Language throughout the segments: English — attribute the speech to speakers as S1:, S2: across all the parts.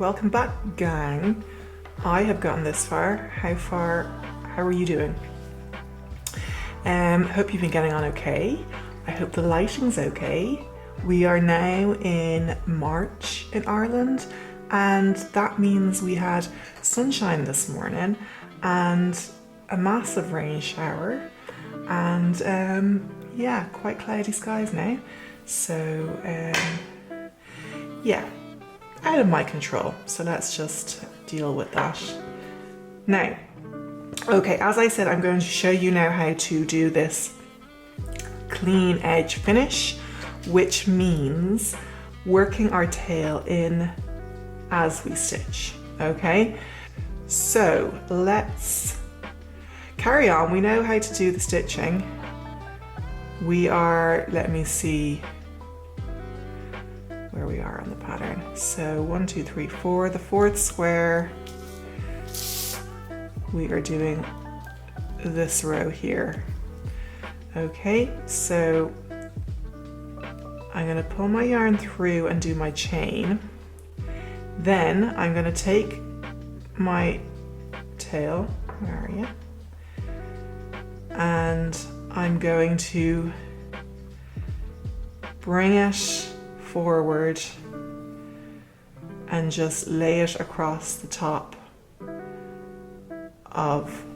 S1: welcome back, gang. I have gotten this far. How are you doing? Hope you've been getting on okay. I hope the lighting's okay. We are now in March in Ireland, and that means we had sunshine this morning and a massive rain shower, and yeah, quite cloudy skies now. So yeah, out of my control. So let's just deal with that. Now, okay, as I said, I'm going to show you now how to do this clean edge finish, which means working our tail in as we stitch, okay? So let's carry on. We know how to do the stitching. We are, let me see where we are on the pattern. So 1, 2, 3, 4, the fourth square, we are doing this row here. Okay, so I'm going to pull my yarn through and do my chain. Then I'm going to take my tail, where are you? And I'm going to bring it forward and just lay it across the top of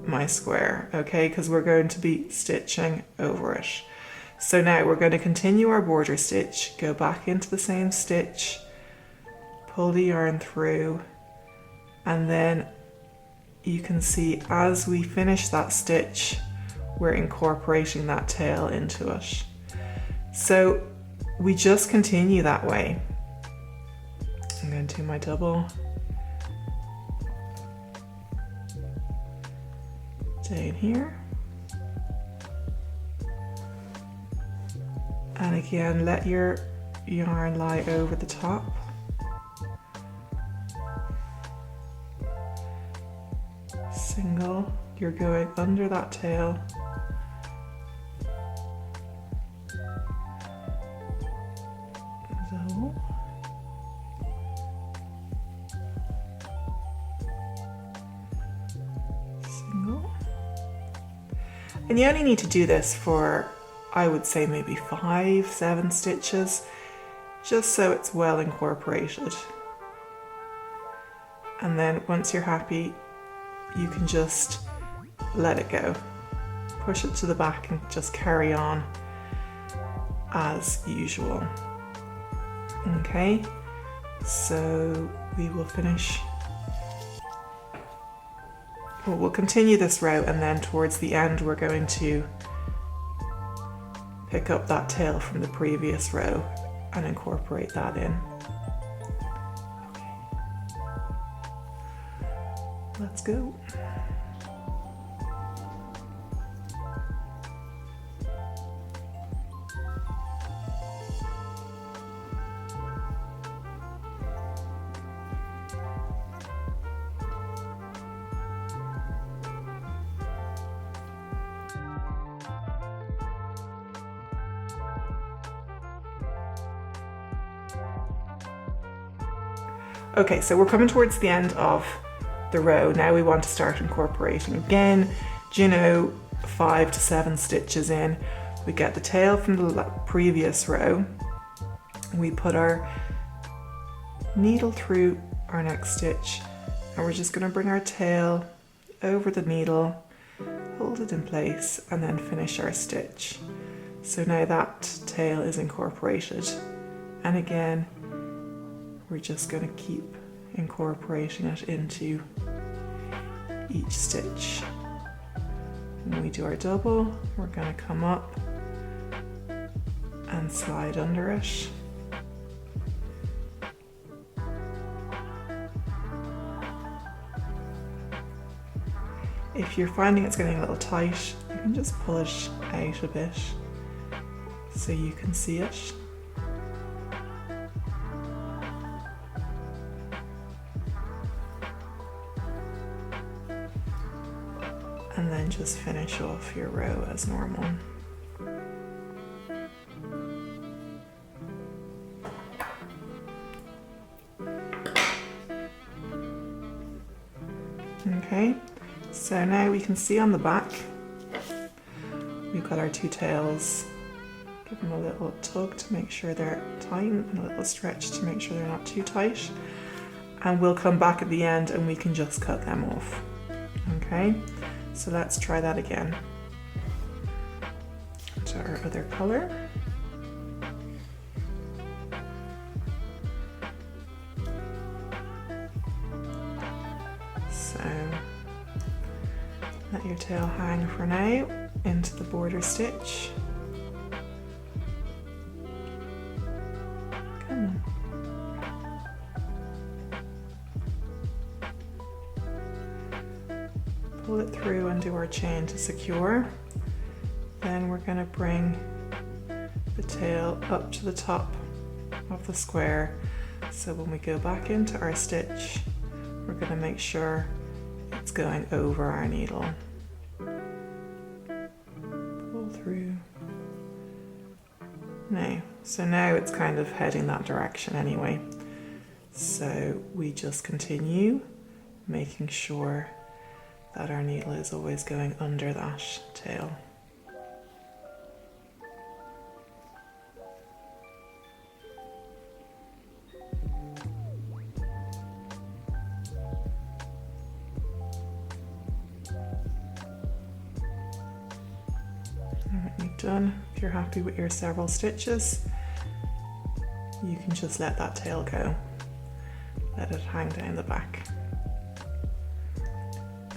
S1: my square, okay, because we're going to be stitching over it. So now we're going to continue our border stitch, go back into the same stitch, pull the yarn through, and then you can see as we finish that stitch, we're incorporating that tail into it. So we just continue that way. I'm going to do my double down here, and again let your yarn lie over the top. Single, you're going under that tail, double, single, and you only need to do this for, I would say, maybe 5, 7 stitches, just so it's well incorporated. And then once you're happy, you can just let it go. Push it to the back and just carry on as usual. Okay, so we will finish. Well, we'll continue this row, and then towards the end we're going to pick up that tail from the previous row and incorporate that in. Okay. Let's go. Okay, so we're coming towards the end of the row. Now we want to start incorporating again. Do you know, 5 to 7 stitches in, we get the tail from the previous row. We put our needle through our next stitch, and we're just going to bring our tail over the needle, hold it in place, and then finish our stitch. So now that tail is incorporated, and again we're just going to keep incorporating it into each stitch. When we do our double, we're going to come up and slide under it. If you're finding it's getting a little tight, you can just pull it out a bit so you can see it. And then just finish off your row as normal. Okay, so now we can see on the back, we've got our two tails. Give them a little tug to make sure they're tight and a little stretch to make sure they're not too tight. And we'll come back at the end and we can just cut them off. Okay, so let's try that again. To our other color. So let your tail hang for now into the border stitch. Come on. Pull it through and do our chain to secure. Then we're going to bring the tail up to the top of the square. So when we go back into our stitch, we're going to make sure it's going over our needle. Pull through. Now, so now it's kind of heading that direction anyway. So we just continue making sure that our needle is always going under that tail. Done. If you're happy with your several stitches, you can just let that tail go. Let it hang down the back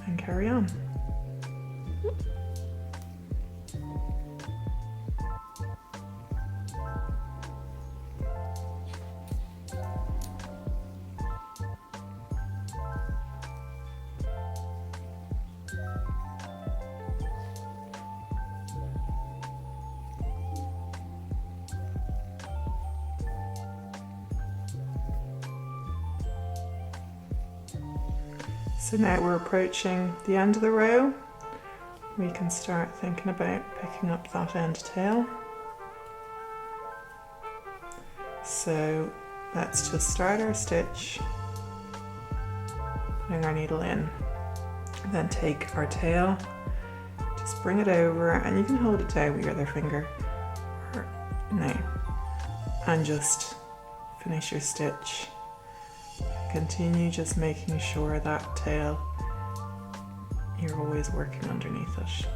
S1: and carry on. So now we're approaching the end of the row. We can start thinking about picking up that end tail. So let's just start our stitch, putting our needle in, and then take our tail, just bring it over, and you can hold it down with your other finger, or now, and just finish your stitch. Continue just making sure that tail, you're always working underneath it.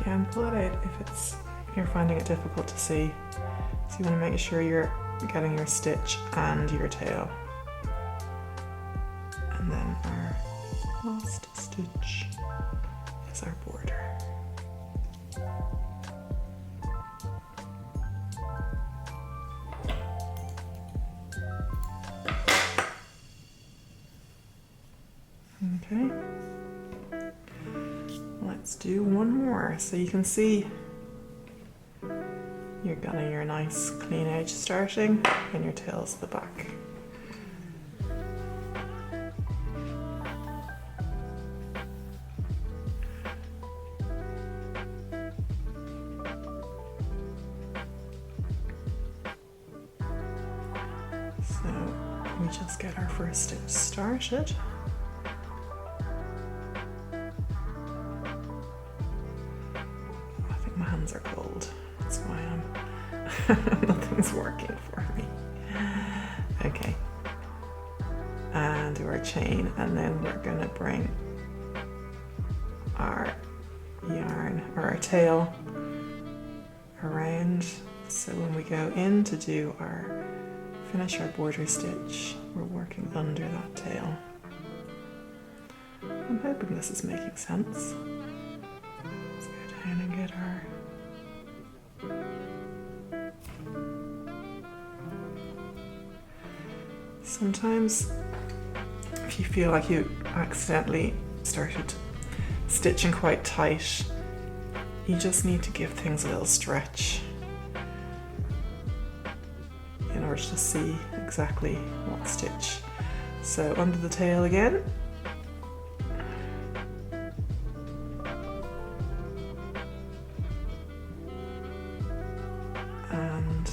S1: Again, pull it out if you're finding it difficult to see. So you want to make sure you're getting your stitch and your tail. And then our last stitch is our border. Okay. Let's do one more. So you can see you're getting your nice clean edge starting and your tail's the back. So we just get our first stitch started. My hands are cold, that's why nothing's working for me. Okay, and do our chain, and then we're gonna bring our yarn or our tail around, so when we go in to do finish our border stitch, we're working under that tail. I'm hoping this is making sense. Let's go down and get our sometimes if you feel like you accidentally started stitching quite tight, you just need to give things a little stretch in order to see exactly what stitch. So under the tail again. And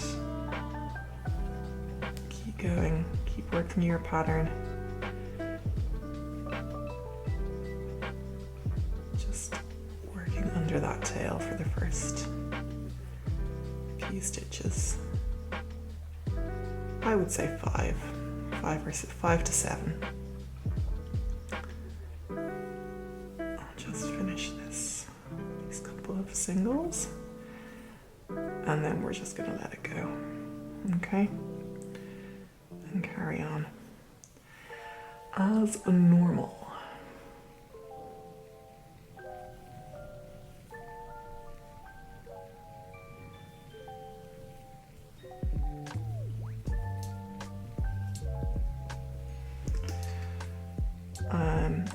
S1: keep going, keep working your pattern. Just working under that tail for the first few stitches. I would say five to seven. I'll just finish these couple of singles, and then we're just going to let it go, okay? And carry on as normal.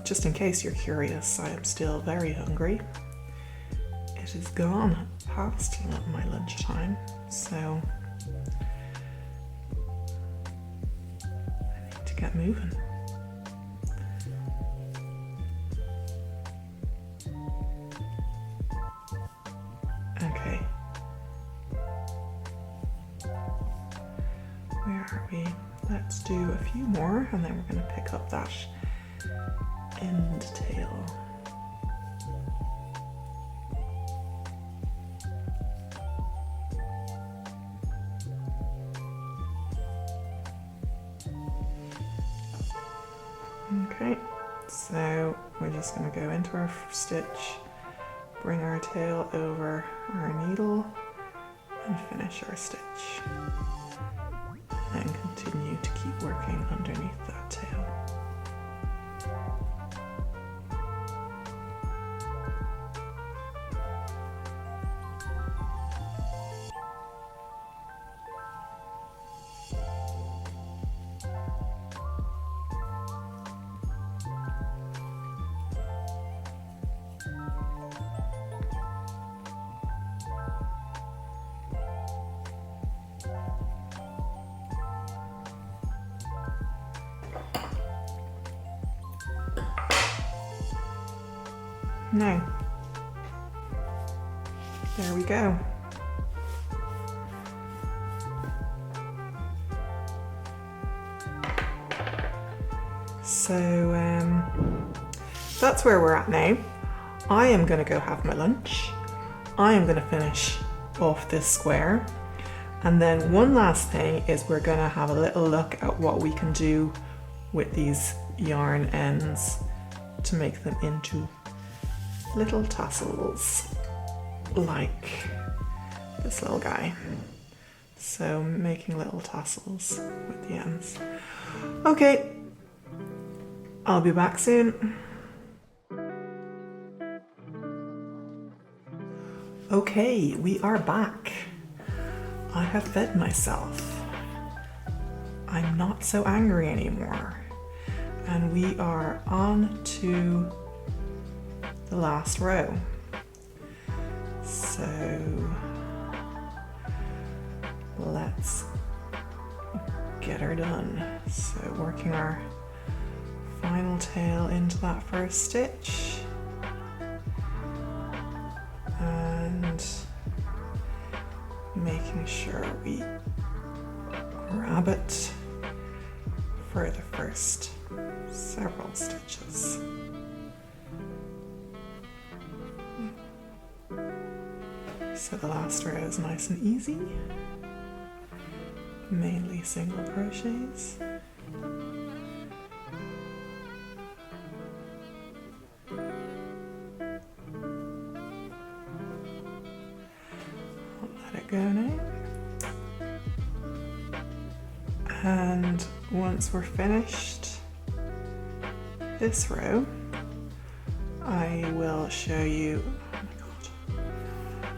S1: Just in case you're curious, I am still very hungry. It has gone past my lunchtime, so I need to get moving. Okay. Where are we? Let's do a few more and then we're going to pick up that end tail. Okay, so we're just going to go into our stitch, bring our tail over our needle and finish our stitch, and continue to keep working underneath that tail. Now, there we go. So that's where we're at now. I am going to go have my lunch. I am going to finish off this square. And then one last thing is we're going to have a little look at what we can do with these yarn ends to make them into little tassels like this little guy. So making little tassels with the ends. Okay, I'll be back soon. Okay, we are back. I have fed myself. I'm not so angry anymore. And we are on to the last row. So let's get her done. So working our final tail into that first stitch and making sure we grab it for the first several stitches. So the last row is nice and easy, mainly single crochets. I'll let it go now. And once we're finished this row, I will show you, oh my god,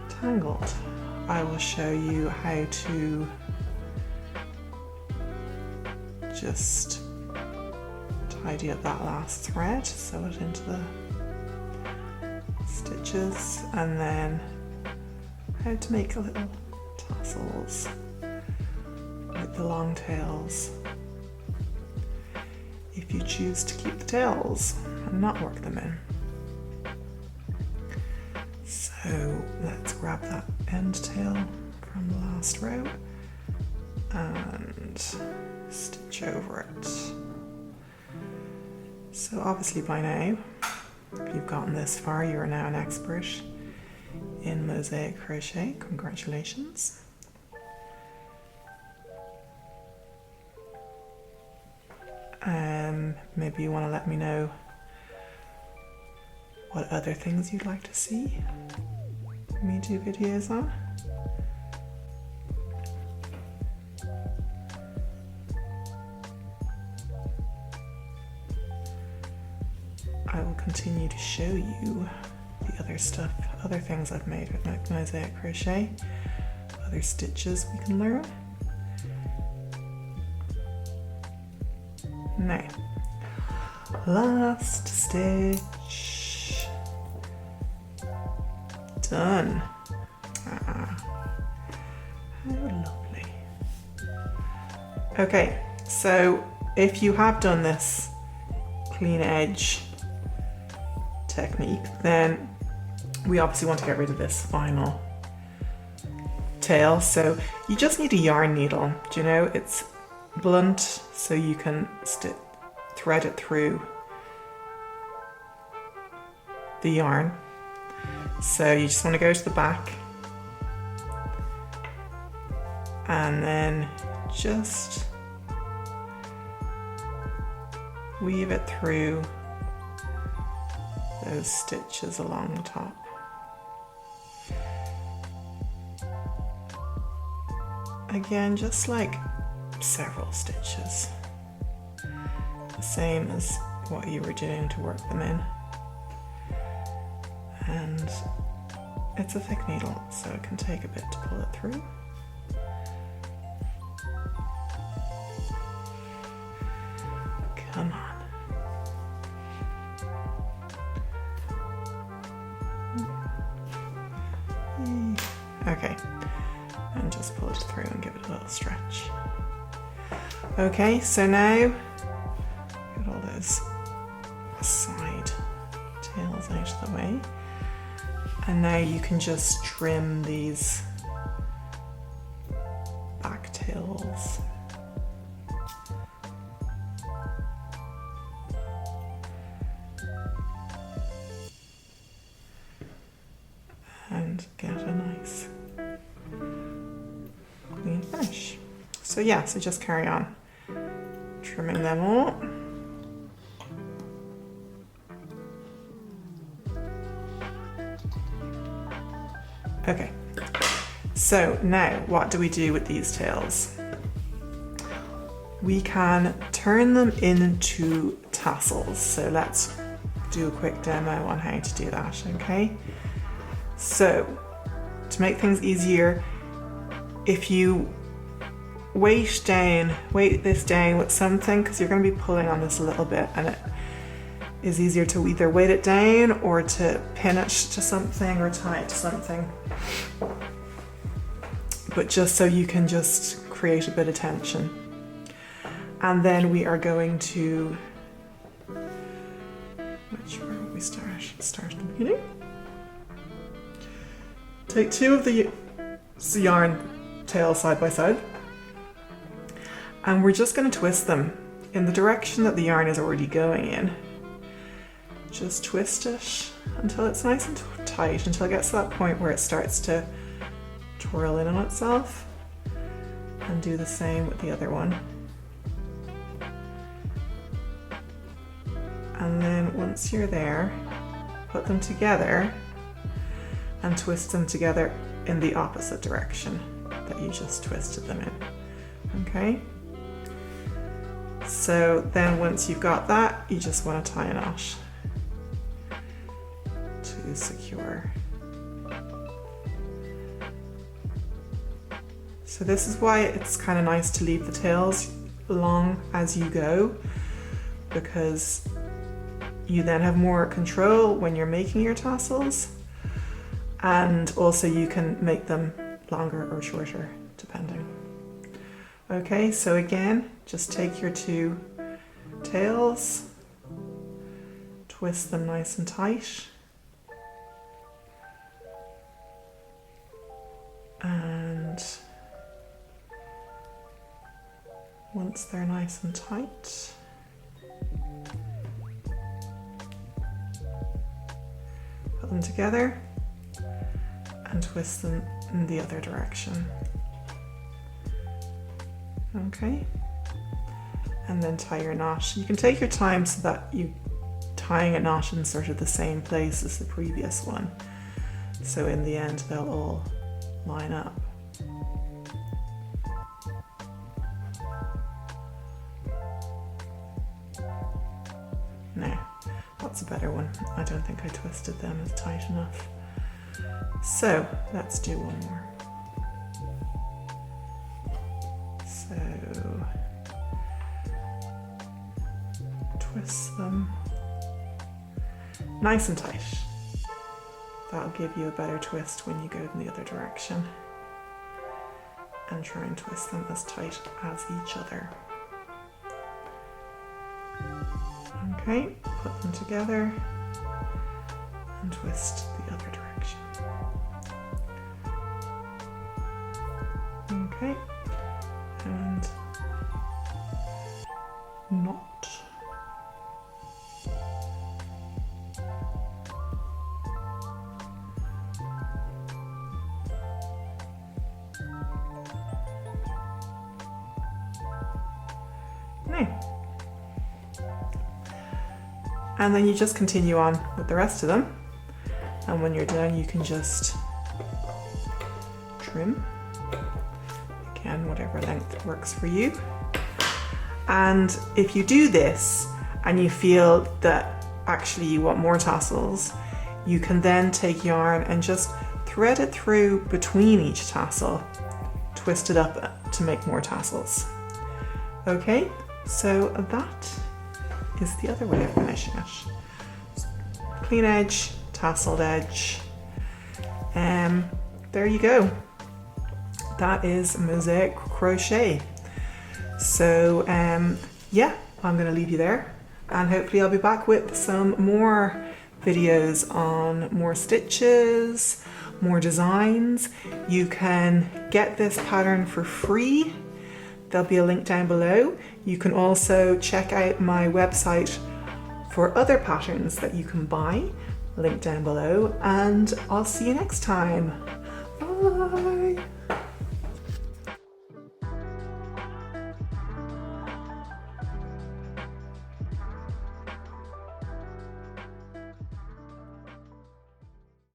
S1: tangled. I will show you how to just tidy up that last thread, sew it into stitches, and then how to make a little tassels with the long tails. If you choose to keep the tails and not work them in. So let's grab that end tail from the last row and stitch over it. So obviously by now, if you've gotten this far, you are now an expert in mosaic crochet. Congratulations. Maybe you want to let me know what other things you'd like to see me do videos on. I will continue to show you the other stuff, other things I've made with mosaic crochet, other stitches we can learn. Now, last stitch. Done. Ah, how lovely. Okay, so if you have done this clean edge technique, then we obviously want to get rid of this final tail. So you just need a yarn needle. Do you know, it's blunt, so you can thread it through the yarn. So you just want to go to the back and then just weave it through those stitches along the top. Again, just like several stitches, the same as what you were doing to work them in. And it's a thick needle, so it can take a bit to pull it through. Come on. Okay, and just pull it through and give it a little stretch. Okay, so now get all those side tails out of the way, and now you can just trim these back tails. And get a nice clean finish. So yeah, so just carry on trimming them all. Okay, so now what do we do with these tails? We can turn them into tassels. So let's do a quick demo on how to do that, okay? So to make things easier, if you weight this down with something, because you're going to be pulling on this a little bit, and it is easier to either weight it down or to pin it to something or tie it to something, but just so you can just create a bit of tension. And then we are going to, where will we start? Start at the beginning. Take two of the yarn tails side by side, and we're just going to twist them in the direction that the yarn is already going in. Just twist it until it's nice and tight, until it gets to that point where it starts to twirl in on itself, and do the same with the other one. And then once you're there, put them together and twist them together in the opposite direction that you just twisted them in, okay? So then once you've got that, you just want to tie a knot to secure. So this is why it's kind of nice to leave the tails long as you go, because you then have more control when you're making your tassels, and also you can make them longer or shorter depending. Okay, so again, just take your two tails, twist them nice and tight, and once they're nice and tight, put them together and twist them in the other direction. Okay, and then tie your knot. You can take your time so that you tying a knot in sort of the same place as the previous one, so in the end they'll all line up. Now, that's a better one. I don't think I twisted them as tight enough. So let's do one more. So twist them nice and tight. That'll give you a better twist when you go in the other direction. And try and twist them as tight as each other. Okay, put them together and twist the other direction. Okay, and knot. And then you just continue on with the rest of them. And when you're done, you can just trim. Again, whatever length works for you. And if you do this and you feel that actually you want more tassels, you can then take yarn and just thread it through between each tassel, twist it up to make more tassels. Okay, so that is the other way of finishing it. Clean edge, tasseled edge. There you go. That is Mosaic crochet. So yeah, I'm gonna leave you there, and hopefully I'll be back with some more videos on more stitches, more designs. You can get this pattern for free. There'll be a link down below. You can also check out my website for other patterns that you can buy, link down below, and I'll see you next time. Bye.